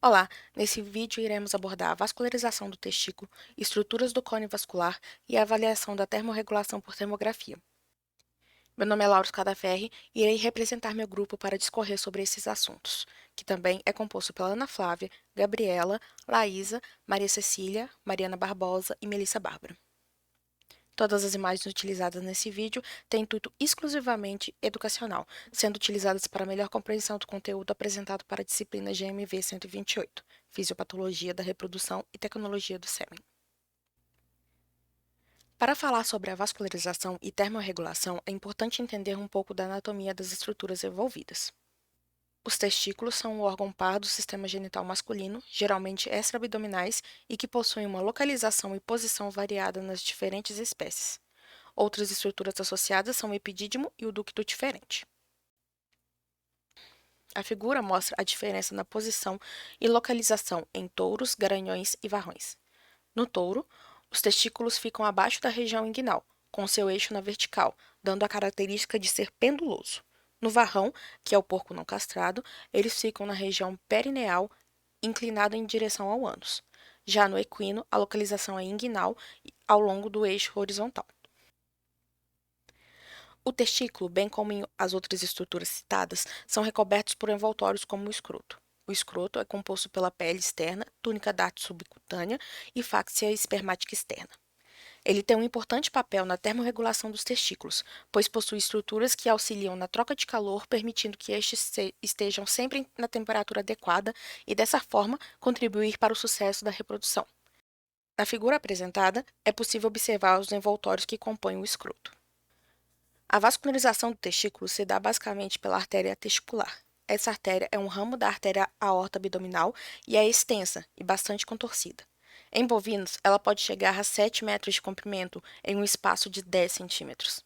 Olá, nesse vídeo iremos abordar a vascularização do testículo, estruturas do cone vascular e a avaliação da termorregulação por termografia. Meu nome é Laura Scadaferri e irei representar meu grupo para discorrer sobre esses assuntos, que também é composto pela Ana Flávia, Gabriela, Laísa, Maria Cecília, Mariana Barbosa e Melissa Bárbara. Todas as imagens utilizadas nesse vídeo têm intuito exclusivamente educacional, sendo utilizadas para melhor compreensão do conteúdo apresentado para a disciplina GMV 128, Fisiopatologia da Reprodução e Tecnologia do Sêmen. Para falar sobre a vascularização e termorregulação, é importante entender um pouco da anatomia das estruturas envolvidas. Os testículos são um órgão par do sistema genital masculino, geralmente extra-abdominais, e que possuem uma localização e posição variada nas diferentes espécies. Outras estruturas associadas são o epidídimo e o ducto diferente. A figura mostra a diferença na posição e localização em touros, garanhões e varrões. No touro, os testículos ficam abaixo da região inguinal, com seu eixo na vertical, dando a característica de ser penduloso. No varrão, que é o porco não castrado, eles ficam na região perineal, inclinado em direção ao ânus. Já no equino, a localização é inguinal ao longo do eixo horizontal. O testículo, bem como em as outras estruturas citadas, são recobertos por envoltórios como o escroto. O escroto é composto pela pele externa, túnica dátil subcutânea e fáscia espermática externa. Ele tem um importante papel na termorregulação dos testículos, pois possui estruturas que auxiliam na troca de calor, permitindo que estes estejam sempre na temperatura adequada e, dessa forma, contribuir para o sucesso da reprodução. Na figura apresentada, é possível observar os envoltórios que compõem o escroto. A vascularização do testículo se dá basicamente pela artéria testicular. Essa artéria é um ramo da artéria aorta abdominal e é extensa e bastante contorcida. Em bovinos, ela pode chegar a 7 metros de comprimento em um espaço de 10 centímetros.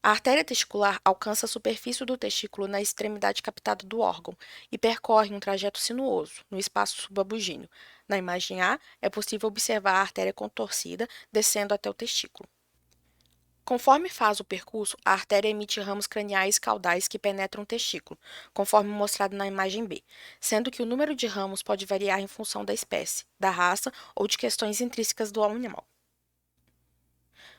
A artéria testicular alcança a superfície do testículo na extremidade captada do órgão e percorre um trajeto sinuoso no espaço subabugíneo. Na imagem A, é possível observar a artéria contorcida descendo até o testículo. Conforme faz o percurso, a artéria emite ramos craniais caudais que penetram o testículo, conforme mostrado na imagem B, sendo que o número de ramos pode variar em função da espécie, da raça ou de questões intrínsecas do animal.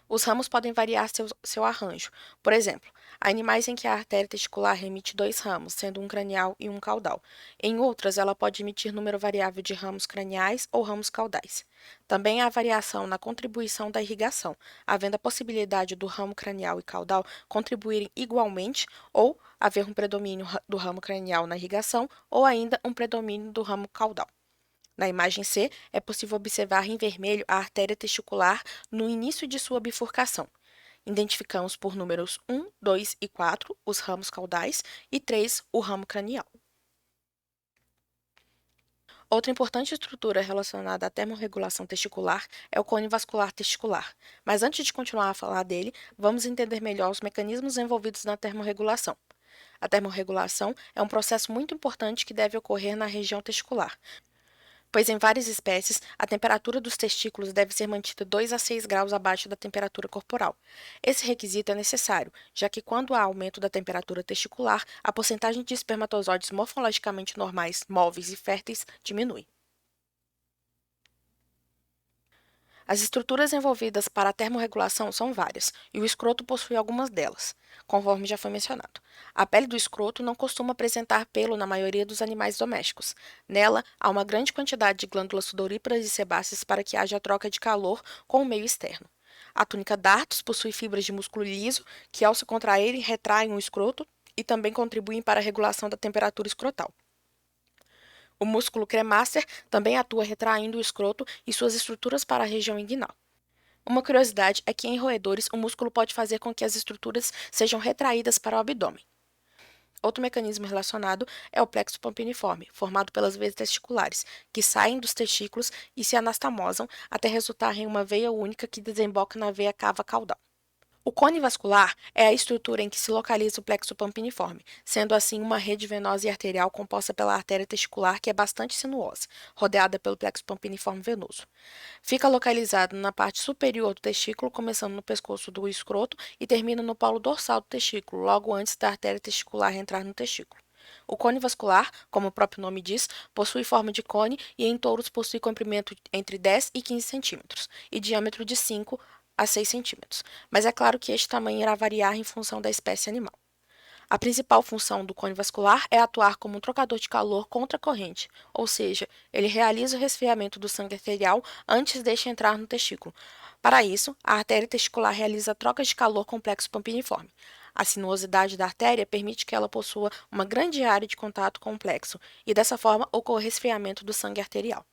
Os ramos podem variar seu arranjo. Por exemplo, há animais em que a artéria testicular emite 2 ramos, sendo um cranial e um caudal. Em outras, ela pode emitir número variável de ramos craniais ou ramos caudais. Também há variação na contribuição da irrigação, havendo a possibilidade do ramo cranial e caudal contribuírem igualmente ou haver um predomínio do ramo cranial na irrigação ou ainda um predomínio do ramo caudal. Na imagem C, é possível observar em vermelho a artéria testicular no início de sua bifurcação. Identificamos por números 1, 2 e 4 os ramos caudais e 3 o ramo cranial. Outra importante estrutura relacionada à termorregulação testicular é o cone vascular testicular. Mas antes de continuar a falar dele, vamos entender melhor os mecanismos envolvidos na termorregulação. A termorregulação é um processo muito importante que deve ocorrer na região testicular, pois em várias espécies a temperatura dos testículos deve ser mantida 2 a 6 graus abaixo da temperatura corporal. Esse requisito é necessário, já que quando há aumento da temperatura testicular, a porcentagem de espermatozoides morfologicamente normais, móveis e férteis diminui. As estruturas envolvidas para a termorregulação são várias, e o escroto possui algumas delas, conforme já foi mencionado. A pele do escroto não costuma apresentar pelo na maioria dos animais domésticos. Nela, há uma grande quantidade de glândulas sudoríparas e sebáceas para que haja troca de calor com o meio externo. A túnica dartos possui fibras de músculo liso que, ao se contraírem, retraem o escroto e também contribuem para a regulação da temperatura escrotal. O músculo cremaster também atua retraindo o escroto e suas estruturas para a região inguinal. Uma curiosidade é que em roedores o músculo pode fazer com que as estruturas sejam retraídas para o abdômen. Outro mecanismo relacionado é o plexo pampiniforme, formado pelas veias testiculares, que saem dos testículos e se anastamosam até resultar em uma veia única que desemboca na veia cava caudal. O cone vascular é a estrutura em que se localiza o plexo pampiniforme, sendo assim uma rede venosa e arterial composta pela artéria testicular que é bastante sinuosa, rodeada pelo plexo pampiniforme venoso. Fica localizado na parte superior do testículo, começando no pescoço do escroto e termina no polo dorsal do testículo, logo antes da artéria testicular entrar no testículo. O cone vascular, como o próprio nome diz, possui forma de cone e em touros possui comprimento entre 10 e 15 centímetros e diâmetro de 5 a 6 centímetros, mas é claro que este tamanho irá variar em função da espécie animal. A principal função do cone vascular é atuar como um trocador de calor contra a corrente, ou seja, ele realiza o resfriamento do sangue arterial antes deste entrar no testículo. Para isso, a artéria testicular realiza trocas de calor complexo pampiniforme. A sinuosidade da artéria permite que ela possua uma grande área de contato complexo e, dessa forma, ocorra resfriamento do sangue arterial.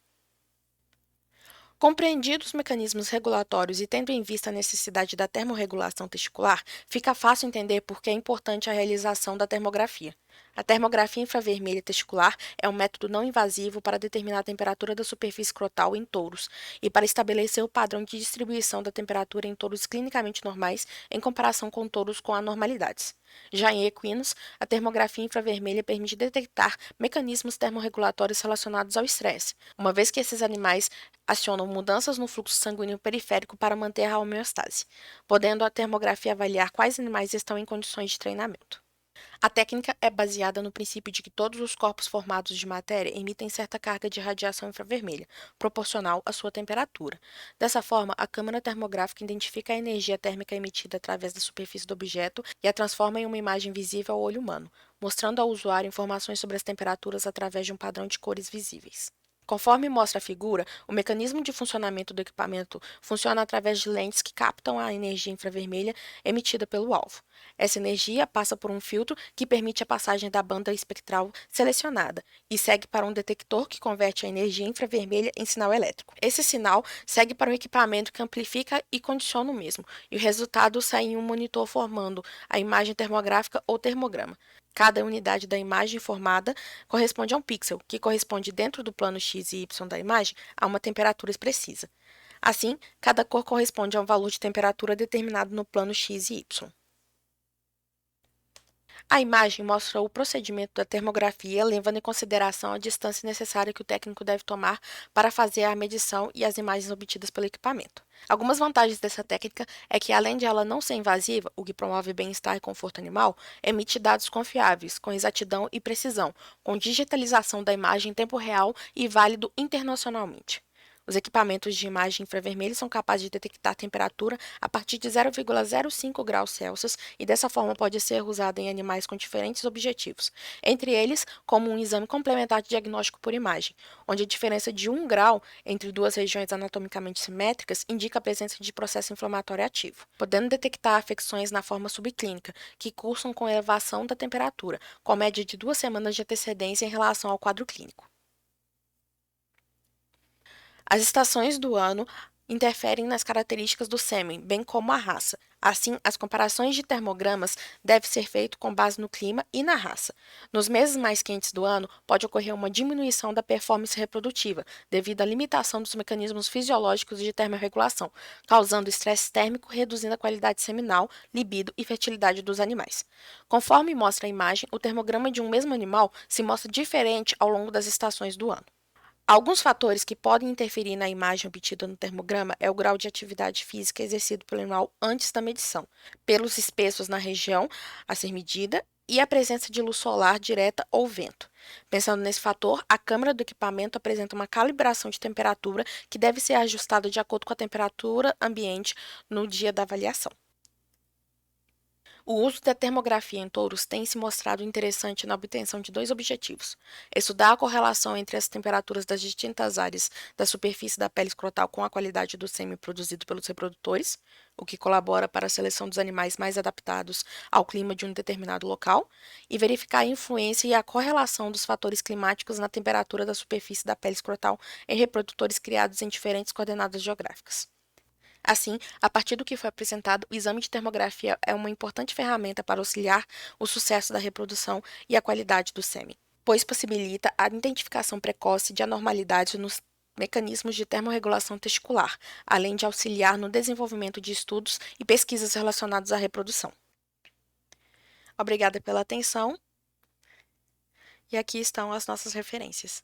Compreendidos os mecanismos regulatórios e tendo em vista a necessidade da termorregulação testicular, fica fácil entender por que é importante a realização da termografia. A termografia infravermelha testicular é um método não invasivo para determinar a temperatura da superfície escrotal em touros e para estabelecer o padrão de distribuição da temperatura em touros clinicamente normais em comparação com touros com anormalidades. Já em equinos, a termografia infravermelha permite detectar mecanismos termorregulatórios relacionados ao estresse, uma vez que esses animais acionam mudanças no fluxo sanguíneo periférico para manter a homeostase, podendo a termografia avaliar quais animais estão em condições de treinamento. A técnica é baseada no princípio de que todos os corpos formados de matéria emitem certa carga de radiação infravermelha, proporcional à sua temperatura. Dessa forma, a câmara termográfica identifica a energia térmica emitida através da superfície do objeto e a transforma em uma imagem visível ao olho humano, mostrando ao usuário informações sobre as temperaturas através de um padrão de cores visíveis. Conforme mostra a figura, o mecanismo de funcionamento do equipamento funciona através de lentes que captam a energia infravermelha emitida pelo alvo. Essa energia passa por um filtro que permite a passagem da banda espectral selecionada e segue para um detector que converte a energia infravermelha em sinal elétrico. Esse sinal segue para o equipamento que amplifica e condiciona o mesmo, e o resultado sai em um monitor formando a imagem termográfica ou termograma. Cada unidade da imagem formada corresponde a um pixel, que corresponde dentro do plano X e Y da imagem a uma temperatura precisa. Assim, cada cor corresponde a um valor de temperatura determinado no plano X e Y. A imagem mostra o procedimento da termografia, levando em consideração a distância necessária que o técnico deve tomar para fazer a medição e as imagens obtidas pelo equipamento. Algumas vantagens dessa técnica é que, além de ela não ser invasiva, o que promove bem-estar e conforto animal, emite dados confiáveis, com exatidão e precisão, com digitalização da imagem em tempo real e válido internacionalmente. Os equipamentos de imagem infravermelha são capazes de detectar temperatura a partir de 0,05 graus Celsius e dessa forma pode ser usado em animais com diferentes objetivos, entre eles como um exame complementar de diagnóstico por imagem, onde a diferença de 1 grau entre duas regiões anatomicamente simétricas indica a presença de processo inflamatório ativo, podendo detectar afecções na forma subclínica, que cursam com elevação da temperatura, com média de 2 semanas de antecedência em relação ao quadro clínico. As estações do ano interferem nas características do sêmen, bem como a raça. Assim, as comparações de termogramas devem ser feitas com base no clima e na raça. Nos meses mais quentes do ano, pode ocorrer uma diminuição da performance reprodutiva, devido à limitação dos mecanismos fisiológicos de termorregulação, causando estresse térmico, reduzindo a qualidade seminal, libido e fertilidade dos animais. Conforme mostra a imagem, o termograma de um mesmo animal se mostra diferente ao longo das estações do ano. Alguns fatores que podem interferir na imagem obtida no termograma é o grau de atividade física exercido pelo animal antes da medição, pelos espessos na região a ser medida e a presença de luz solar direta ou vento. Pensando nesse fator, a câmera do equipamento apresenta uma calibração de temperatura que deve ser ajustada de acordo com a temperatura ambiente no dia da avaliação. O uso da termografia em touros tem se mostrado interessante na obtenção de dois objetivos: estudar a correlação entre as temperaturas das distintas áreas da superfície da pele escrotal com a qualidade do sêmen produzido pelos reprodutores, o que colabora para a seleção dos animais mais adaptados ao clima de um determinado local, e verificar a influência e a correlação dos fatores climáticos na temperatura da superfície da pele escrotal em reprodutores criados em diferentes coordenadas geográficas. Assim, a partir do que foi apresentado, o exame de termografia é uma importante ferramenta para auxiliar o sucesso da reprodução e a qualidade do sêmen, pois possibilita a identificação precoce de anormalidades nos mecanismos de termorregulação testicular, além de auxiliar no desenvolvimento de estudos e pesquisas relacionados à reprodução. Obrigada pela atenção e aqui estão as nossas referências.